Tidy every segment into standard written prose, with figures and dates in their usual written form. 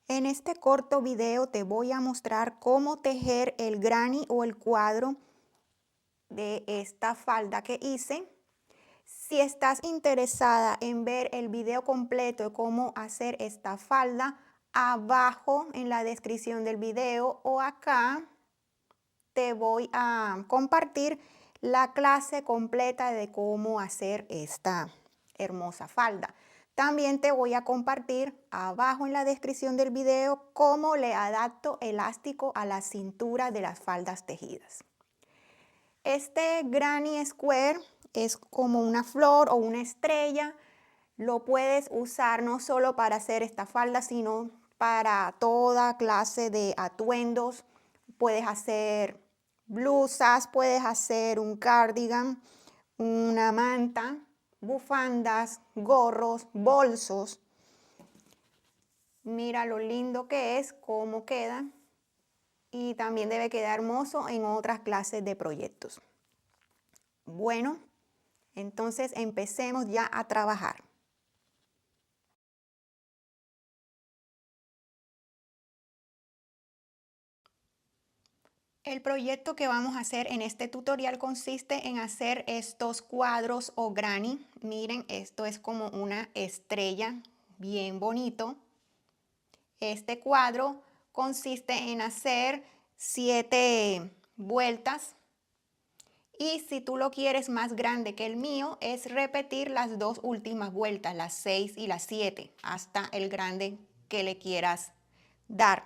En este corto video te voy a mostrar cómo tejer el granny o el cuadro de esta falda que hice. Si estás interesada en ver el video completo de cómo hacer esta falda, abajo en la descripción del video o acá te voy a compartir la clase completa de cómo hacer esta hermosa falda. También te voy a compartir abajo en la descripción del video cómo le adapto elástico a la cintura de las faldas tejidas. Este granny square es como una flor o una estrella. Lo puedes usar no solo para hacer esta falda, sino para toda clase de atuendos. Puedes hacer blusas, puedes hacer un cardigan, una manta, bufandas, gorros, bolsos. Mira lo lindo que es, cómo queda. Y también debe quedar hermoso en otras clases de proyectos. Bueno, entonces empecemos ya a trabajar. El proyecto que vamos a hacer en este tutorial consiste en hacer estos cuadros o granny. Miren, esto es como una estrella, bien bonito. Este cuadro consiste en hacer 7 vueltas. Y si tú lo quieres más grande que el mío, es repetir las 2 últimas vueltas, las 6 y las 7, hasta el grande que le quieras dar.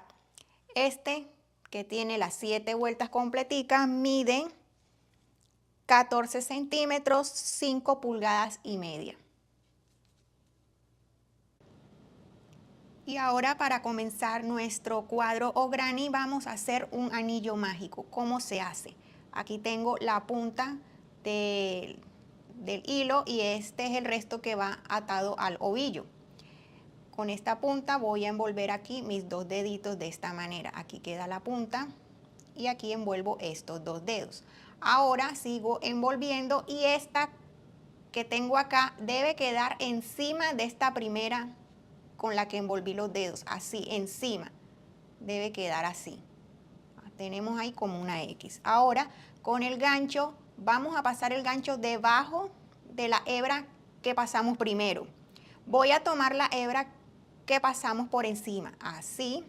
Este que tiene las 7 vueltas completicas mide 14 centímetros, 5 pulgadas y media. Y ahora para comenzar nuestro cuadro o granny vamos a hacer un anillo mágico. ¿Cómo se hace? Aquí tengo la punta del hilo y este es el resto que va atado al ovillo. Con esta punta voy a envolver aquí mis 2 deditos de esta manera. Aquí queda la punta y aquí envuelvo estos 2 dedos. Ahora sigo envolviendo y esta que tengo acá debe quedar encima de esta primera con la que envolví los dedos, así encima, debe quedar así. Tenemos ahí como una X. Ahora con el gancho vamos a pasar el gancho debajo de la hebra que pasamos primero. Voy a tomar la hebra que pasamos por encima, así.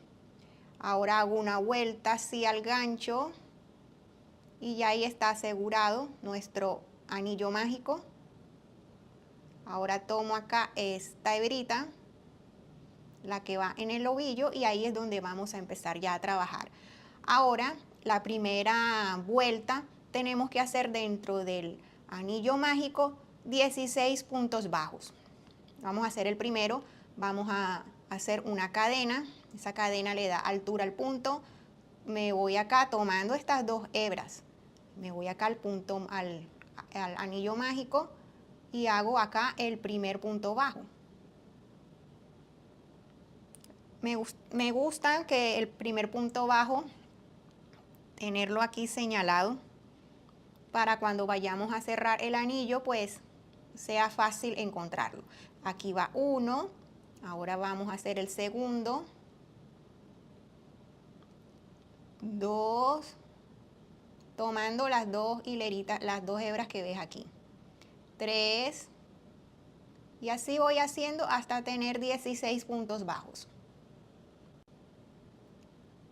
Ahora hago una vuelta así al gancho y ya ahí está asegurado nuestro anillo mágico. Ahora tomo acá esta hebrita, la que va en el ovillo, y ahí es donde vamos a empezar ya a trabajar. Ahora, la primera vuelta tenemos que hacer dentro del anillo mágico 16 puntos bajos. Vamos a hacer el primero, vamos a hacer una cadena, esa cadena le da altura al punto, me voy acá tomando estas 2 hebras, me voy acá al punto, al anillo mágico y hago acá el primer punto bajo. Me gusta que el primer punto bajo, tenerlo aquí señalado, para cuando vayamos a cerrar el anillo, pues sea fácil encontrarlo. Aquí va uno, ahora vamos a hacer el segundo, 2, tomando las 2 hileritas, las 2 hebras que ves aquí, 3, y así voy haciendo hasta tener 16 puntos bajos.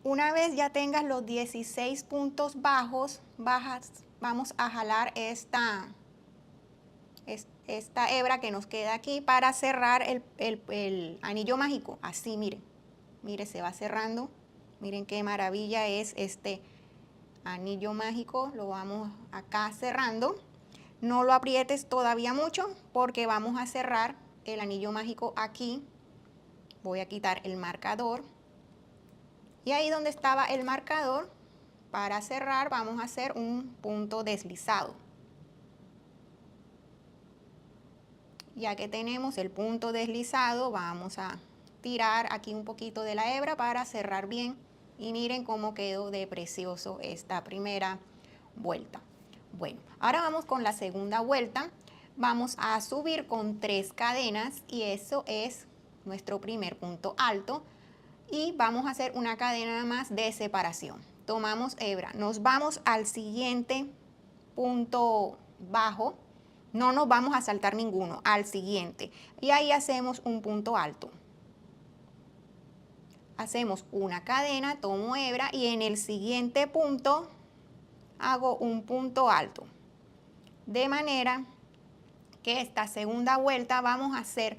Una vez ya tengas los 16 puntos bajos, vamos a jalar esta hebra que nos queda aquí para cerrar el anillo mágico. Así, miren, mire, se va cerrando. Miren qué maravilla es este anillo mágico. Lo vamos acá cerrando. No lo aprietes todavía mucho porque vamos a cerrar el anillo mágico aquí. Voy a quitar el marcador. Y ahí donde estaba el marcador, para cerrar vamos a hacer un punto deslizado. Ya que tenemos el punto deslizado, vamos a tirar aquí un poquito de la hebra para cerrar bien. Y miren cómo quedó de precioso esta primera vuelta. Bueno, ahora vamos con la segunda vuelta. Vamos a subir con 3 cadenas y eso es nuestro primer punto alto. y vamos a hacer una cadena más de separación. Tomamos hebra, nos vamos al siguiente punto bajo, no nos vamos a saltar ninguno, al siguiente, y ahí hacemos un punto alto. Hacemos una cadena, tomo hebra y en el siguiente punto hago un punto alto. De manera que esta segunda vuelta vamos a hacer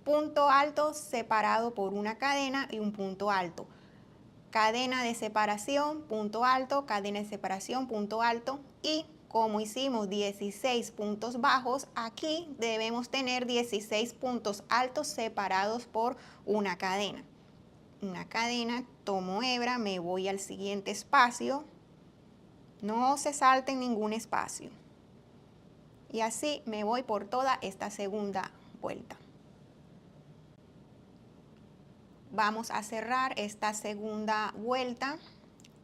punto alto separado por una cadena y un punto alto. Cadena de separación, punto alto, cadena de separación, punto alto, y como hicimos 16 puntos bajos, aquí debemos tener 16 puntos altos separados por una cadena. Una cadena, tomo hebra, me voy al siguiente espacio, no se salten ningún espacio. Y así me voy por toda esta segunda vuelta. Vamos a cerrar esta segunda vuelta.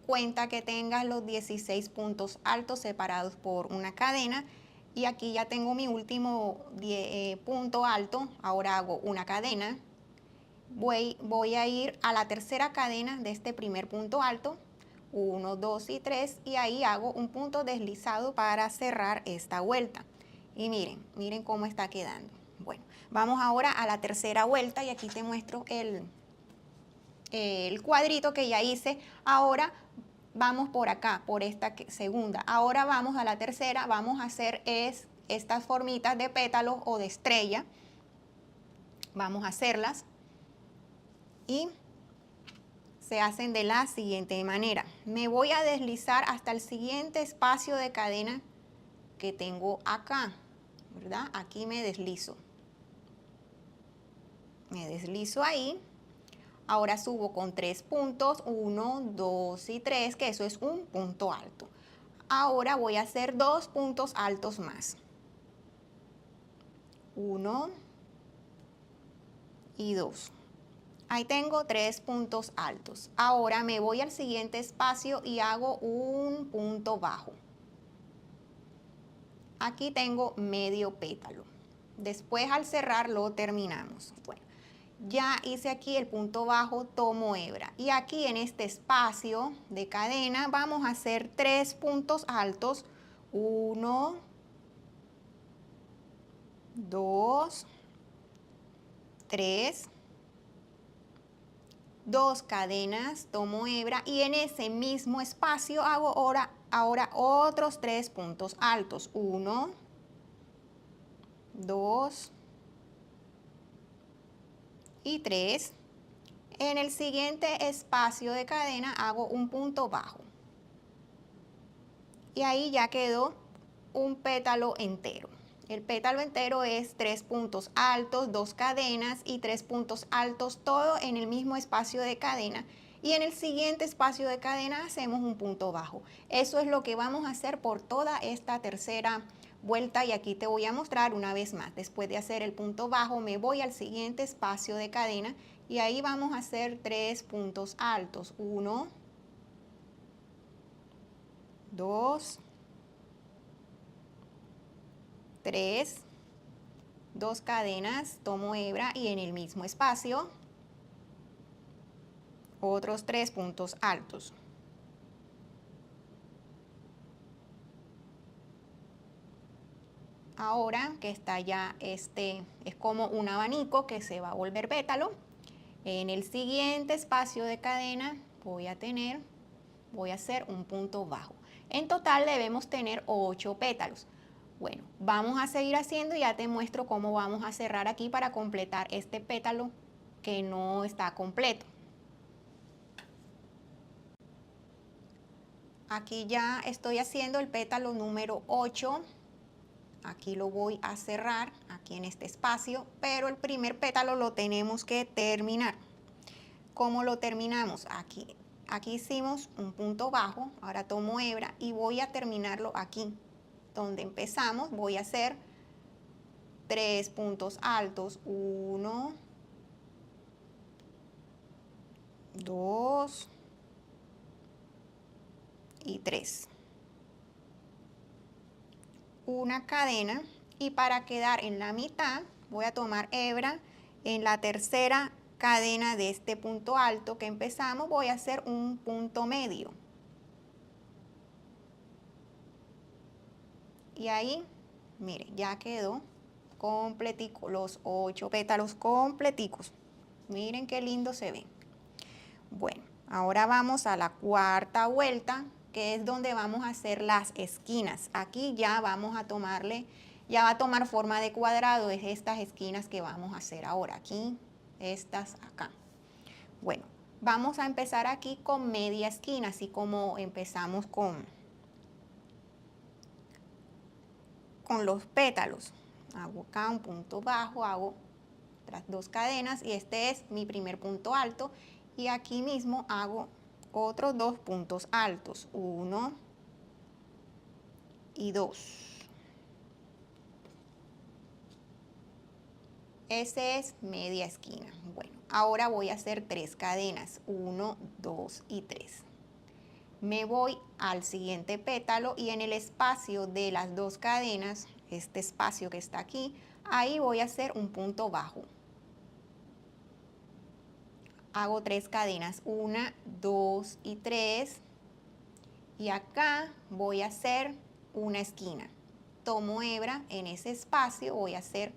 Cuenta que tengas los 16 puntos altos separados por una cadena. Y aquí ya tengo mi último punto alto. Ahora hago una cadena. Voy a ir a la tercera cadena de este primer punto alto. 1, 2 y 3. Y ahí hago un punto deslizado para cerrar esta vuelta. Y miren cómo está quedando. Bueno, vamos ahora a la tercera vuelta y aquí te muestro el cuadrito que ya hice. Ahora vamos por acá, por esta segunda. Ahora vamos a la tercera, vamos a hacer estas formitas de pétalos o de estrella. Vamos a hacerlas y se hacen de la siguiente manera. Me voy a deslizar hasta el siguiente espacio de cadena que tengo acá, ¿verdad? Aquí me deslizo. Me deslizo ahí. Ahora subo con 3 puntos, 1, 2 y 3, que eso es un punto alto. Ahora voy a hacer 2 puntos altos más. 1 y 2. Ahí tengo 3 puntos altos. Ahora me voy al siguiente espacio y hago un punto bajo. Aquí tengo medio pétalo. Después al cerrar lo terminamos. Bueno, ya hice aquí el punto bajo, tomo hebra. Y aquí en este espacio de cadena vamos a hacer 3 puntos altos. 1, 2, 3. 2 cadenas, tomo hebra y en ese mismo espacio hago ahora otros 3 puntos altos. 1, 2 y 3. En el siguiente espacio de cadena hago un punto bajo. Y ahí ya quedó un pétalo entero. El pétalo entero es 3 puntos altos, 2 cadenas y 3 puntos altos, todo en el mismo espacio de cadena. Y en el siguiente espacio de cadena hacemos un punto bajo. Eso es lo que vamos a hacer por toda esta tercera vuelta y aquí te voy a mostrar una vez más. Después de hacer el punto bajo me voy al siguiente espacio de cadena y ahí vamos a hacer 3 puntos altos. 1, 2, 3, 2 cadenas, tomo hebra y en el mismo espacio otros 3 puntos altos. Ahora que está ya es como un abanico que se va a volver pétalo. En el siguiente espacio de cadena voy a hacer un punto bajo. En total debemos tener 8 pétalos. Bueno, vamos a seguir haciendo y ya te muestro cómo vamos a cerrar aquí para completar este pétalo que no está completo. Aquí ya estoy haciendo el pétalo número 8. Aquí lo voy a cerrar, aquí en este espacio, pero el primer pétalo lo tenemos que terminar. ¿Cómo lo terminamos? Aquí hicimos un punto bajo, ahora tomo hebra y voy a terminarlo aquí. Donde empezamos voy a hacer 3 puntos altos. 1, 2 y 3. Una cadena y para quedar en la mitad voy a tomar hebra en la tercera cadena de este punto alto que empezamos, voy a hacer un punto medio. Y ahí, miren, ya quedó completico, los 8 pétalos completicos. Miren qué lindo se ven. Bueno, ahora vamos a la cuarta vuelta, que es donde vamos a hacer las esquinas. Aquí ya vamos a tomarle, ya va a tomar forma de cuadrado, es estas esquinas que vamos a hacer ahora. Aquí, estas acá. Bueno, vamos a empezar aquí con media esquina, así como empezamos con los pétalos. Hago acá un punto bajo, hago otras 2 cadenas y este es mi primer punto alto. Y aquí mismo hago otros 2 puntos altos, 1 y 2. Ese es media esquina. Bueno, ahora voy a hacer 3 cadenas, 1, 2 y 3. Me voy al siguiente pétalo y en el espacio de las 2 cadenas, este espacio que está aquí, ahí voy a hacer un punto bajo. Hago 3 cadenas, 1, 2 y 3. Y acá voy a hacer una esquina. Tomo hebra en ese espacio, voy a hacer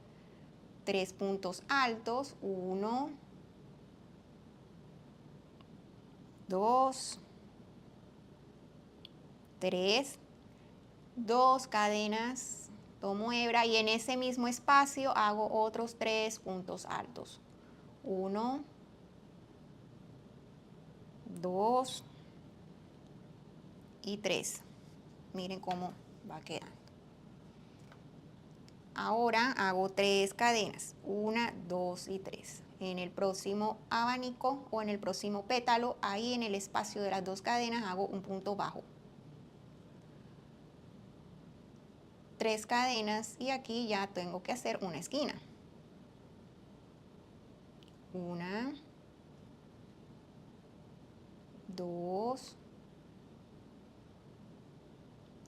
3 puntos altos, 1, 2, 3, 2 cadenas, tomo hebra y en ese mismo espacio hago otros 3 puntos altos, 1, 2 y 3. Miren cómo va quedando. Ahora hago 3 cadenas, 1, 2 y 3. En el próximo abanico o en el próximo pétalo, ahí en el espacio de las 2 cadenas hago un punto bajo. 3 cadenas y aquí ya tengo que hacer una esquina. 1, 2,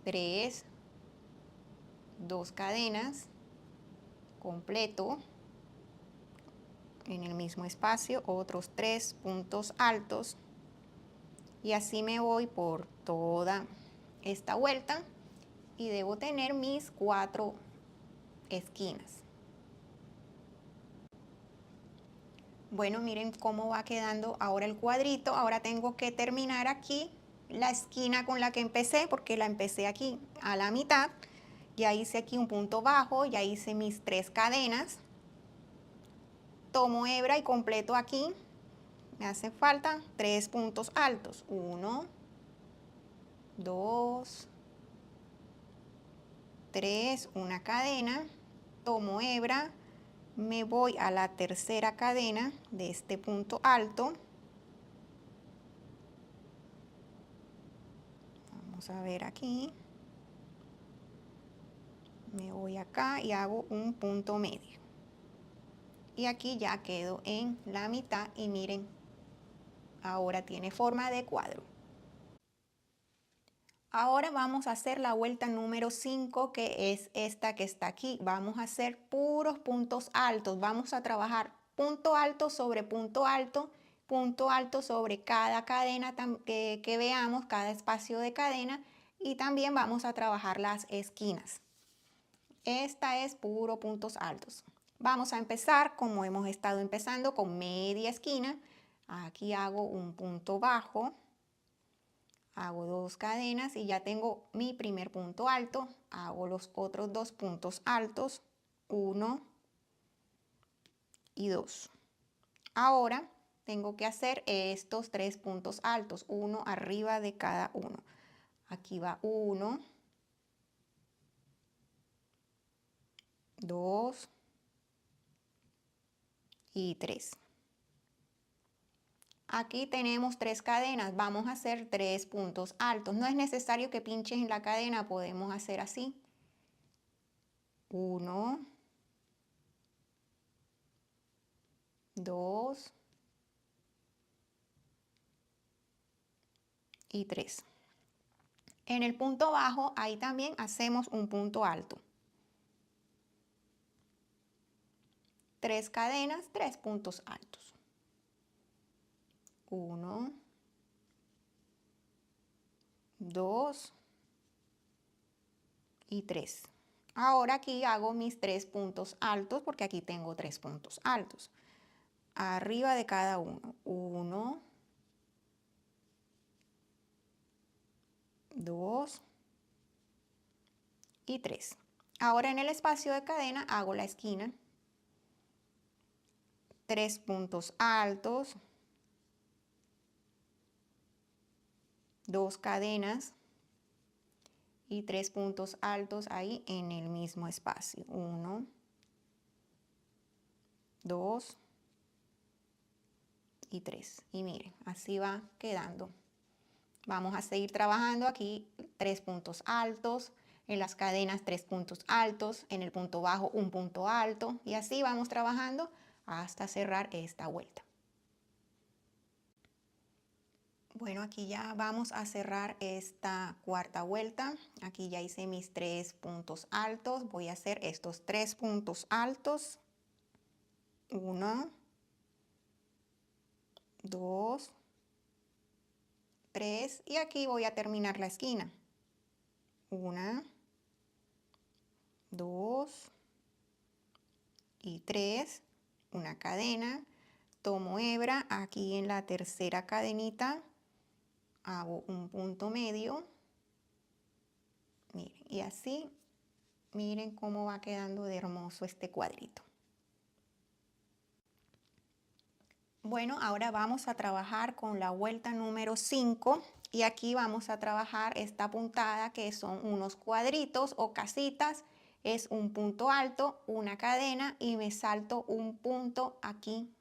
3, 2 cadenas, completo. En el mismo espacio, otros 3 puntos altos. Y así me voy por toda esta vuelta y debo tener mis 4 esquinas. Bueno, miren cómo va quedando ahora el cuadrito. Ahora tengo que terminar aquí la esquina con la que empecé, porque la empecé aquí a la mitad. Ya hice aquí un punto bajo, ya hice mis 3 cadenas. Tomo hebra y completo aquí. Me hacen falta 3 puntos altos. 1, 2, 3, una cadena. Tomo hebra. Me voy a la tercera cadena de este punto alto. Vamos a ver aquí. Me voy acá y hago un punto medio. Y aquí ya quedo en la mitad y miren, ahora tiene forma de cuadro. Ahora vamos a hacer la vuelta número 5, que es esta que está aquí. Vamos a hacer puros puntos altos. Vamos a trabajar punto alto sobre cada cadena que veamos, cada espacio de cadena. Y también vamos a trabajar las esquinas. Esta es puro puntos altos. Vamos a empezar como hemos estado empezando, con media esquina. Aquí hago un punto bajo. Hago 2 cadenas y ya tengo mi primer punto alto. Hago los otros 2 puntos altos, 1 y 2. Ahora tengo que hacer estos 3 puntos altos, uno arriba de cada uno. Aquí va 1, 2 y 3. Aquí tenemos 3 cadenas, vamos a hacer 3 puntos altos. No es necesario que pinches en la cadena, podemos hacer así. 1, 2 y 3. En el punto bajo, ahí también hacemos un punto alto. 3 cadenas, 3 puntos altos. 1, 2 y 3. Ahora aquí hago mis 3 puntos altos porque aquí tengo 3 puntos altos. Arriba de cada uno. 1, 2 y 3. Ahora en el espacio de cadena hago la esquina. 3 puntos altos. 2 cadenas. Y 3 puntos altos ahí en el mismo espacio. 1, 2 y 3. Y miren, así va quedando. Vamos a seguir trabajando aquí 3 puntos altos, en las cadenas 3 puntos altos, en el punto bajo un punto alto y así vamos trabajando hasta cerrar esta vuelta. Bueno, aquí ya vamos a cerrar esta cuarta vuelta. Aquí ya hice mis 3 puntos altos. Voy a hacer estos 3 puntos altos. 1, 2, 3 y aquí voy a terminar la esquina. 1, 2 y 3, una cadena, tomo hebra, aquí en la tercera cadenita hago un punto medio, miren, y así, miren cómo va quedando de hermoso este cuadrito. Bueno, ahora vamos a trabajar con la vuelta número 5 y aquí vamos a trabajar esta puntada que son unos cuadritos o casitas. Es un punto alto, una cadena y me salto un punto aquí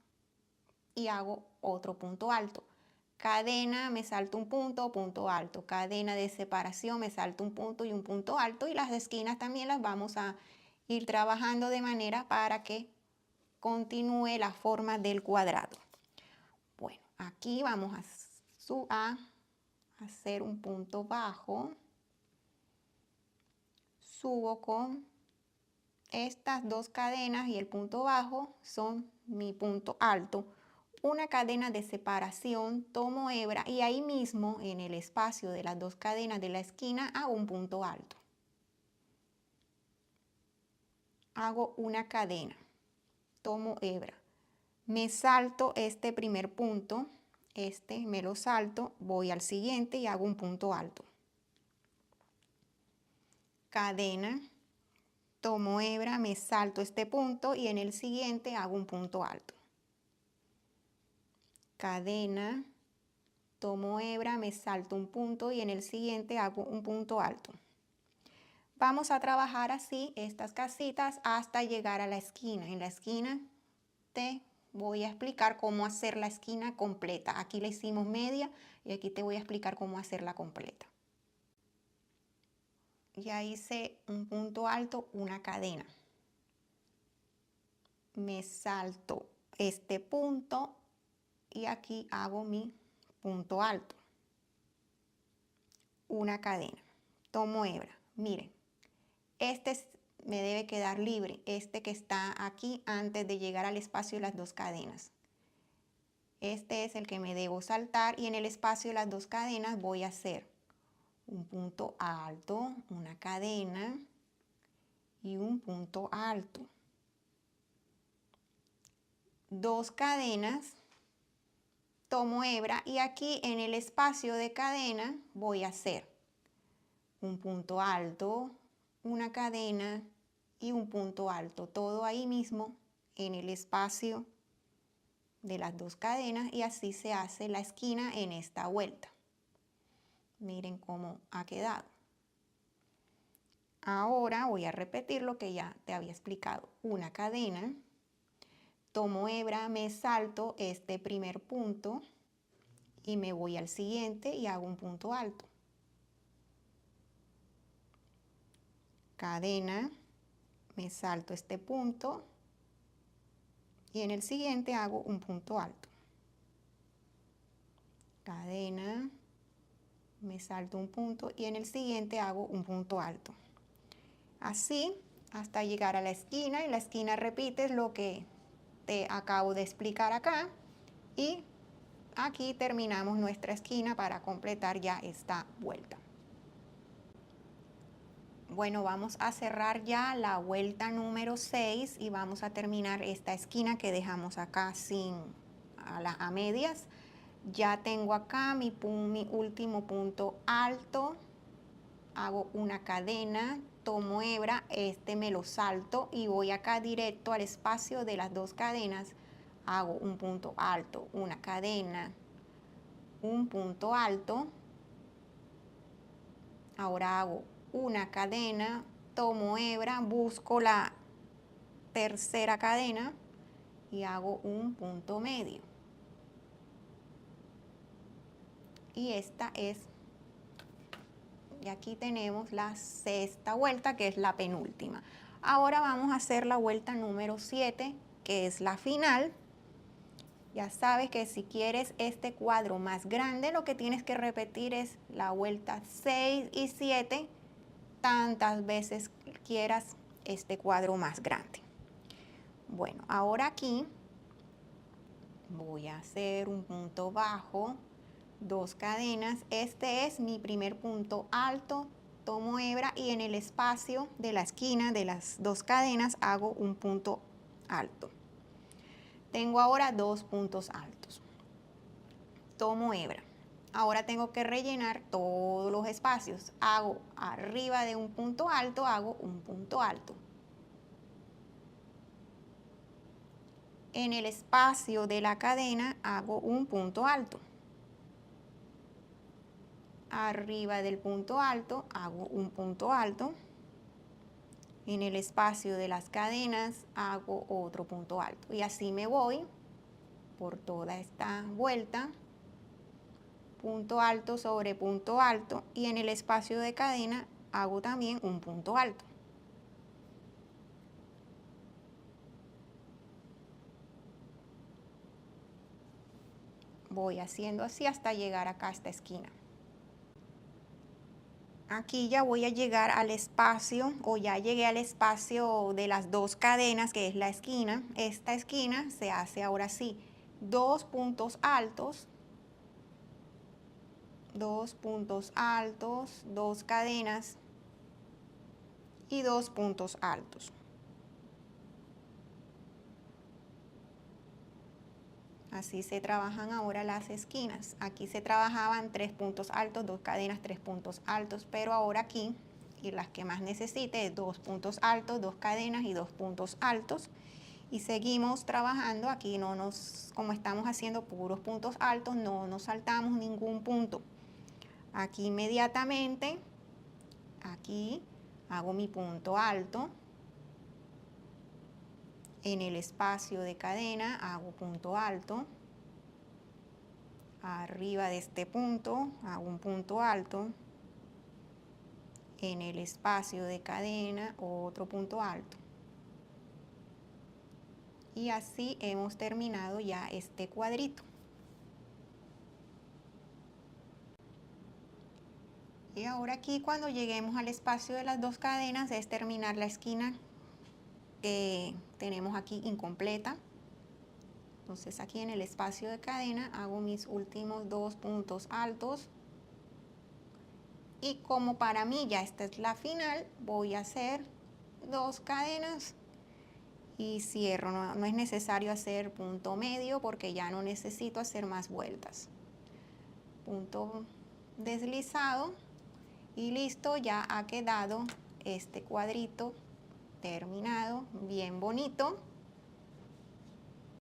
y hago otro punto alto. Cadena, me salto un punto, punto alto. Cadena de separación, me salto un punto y un punto alto. Y las esquinas también las vamos a ir trabajando de manera para que continúe la forma del cuadrado. Bueno, aquí vamos a hacer un punto bajo. Subo con estas 2 cadenas y el punto bajo son mi punto alto. Una cadena de separación, tomo hebra y ahí mismo en el espacio de las 2 cadenas de la esquina hago un punto alto. Hago una cadena, tomo hebra, me salto este primer punto, este me lo salto, voy al siguiente y hago un punto alto. Cadena, tomo hebra, me salto este punto y en el siguiente hago un punto alto. Cadena, tomo hebra, me salto un punto y en el siguiente hago un punto alto. Vamos a trabajar así estas casitas hasta llegar a la esquina. En la esquina te voy a explicar cómo hacer la esquina completa. Aquí la hicimos media y aquí te voy a explicar cómo hacerla completa. Ya hice un punto alto, una cadena. Me salto este punto y aquí hago mi punto alto. Una cadena. Tomo hebra. Miren, me debe quedar libre, este que está aquí antes de llegar al espacio de las 2 cadenas. Este es el que me debo saltar y en el espacio de las 2 cadenas voy a hacer un punto alto, una cadena y un punto alto. 2 cadenas, tomo hebra y aquí en el espacio de cadena voy a hacer un punto alto, una cadena y un punto alto, todo ahí mismo en el espacio de las 2 cadenas y así se hace la esquina en esta vuelta. Miren cómo ha quedado. Ahora voy a repetir lo que ya te había explicado. Una cadena, tomo hebra, me salto este primer punto y me voy al siguiente y hago un punto alto. Cadena, me salto este punto y en el siguiente hago un punto alto. Cadena, me salto un punto y en el siguiente hago un punto alto. Así hasta llegar a la esquina, y la esquina repites lo que te acabo de explicar acá y aquí terminamos nuestra esquina para completar ya esta vuelta. Bueno, vamos a cerrar ya la vuelta número 6 y vamos a terminar esta esquina que dejamos acá a medias. Ya tengo acá mi último punto alto, hago una cadena, tomo hebra, me lo salto y voy acá directo al espacio de las dos cadenas, hago un punto alto, una cadena, un punto alto, ahora hago una cadena, tomo hebra, busco la tercera cadena y hago un punto medio. Y esta es, y aquí tenemos la sexta vuelta, que es la penúltima. Ahora vamos a hacer la vuelta número 7, que es la final. Ya sabes que si quieres este cuadro más grande, lo que tienes que repetir es la vuelta 6 y 7, tantas veces quieras este cuadro más grande. Bueno, ahora aquí voy a hacer un punto bajo, dos cadenas. Este es mi primer punto alto, tomo hebra y en el espacio de la esquina de las dos cadenas hago un punto alto. Tengo ahora dos puntos altos. Tomo hebra. Ahora tengo que rellenar todos los espacios. Hago arriba de un punto alto, hago un punto alto. En el espacio de la cadena hago un punto alto. Arriba del punto alto hago un punto alto. En el espacio de las cadenas hago otro punto alto. Y así me voy por toda esta vuelta. Punto alto sobre punto alto y en el espacio de cadena hago también un punto alto. Voy haciendo así hasta llegar acá a esta esquina. Aquí ya voy a llegar al espacio, o ya llegué al espacio de las dos cadenas, que es la esquina. Esta esquina se hace ahora sí, dos puntos altos, dos cadenas y dos puntos altos. Así se trabajan ahora las esquinas. Aquí se trabajaban tres puntos altos, dos cadenas, tres puntos altos, pero ahora aquí, y las que más necesite, dos puntos altos, dos cadenas y dos puntos altos. Y seguimos trabajando, aquí como estamos haciendo puros puntos altos, no nos saltamos ningún punto. Aquí inmediatamente, aquí hago mi punto alto. En el espacio de cadena hago punto alto. Arriba de este punto hago un punto alto. En el espacio de cadena otro punto alto. Y así hemos terminado ya este cuadrito. Y ahora aquí cuando lleguemos al espacio de las dos cadenas es terminar la esquina que tenemos aquí incompleta. Entonces aquí en el espacio de cadena hago mis últimos dos puntos altos. Y como para mí ya esta es la final, voy a hacer dos cadenas y cierro. No es necesario hacer punto medio porque ya no necesito hacer más vueltas. Punto deslizado y listo, ya ha quedado este cuadrito terminado, bien bonito.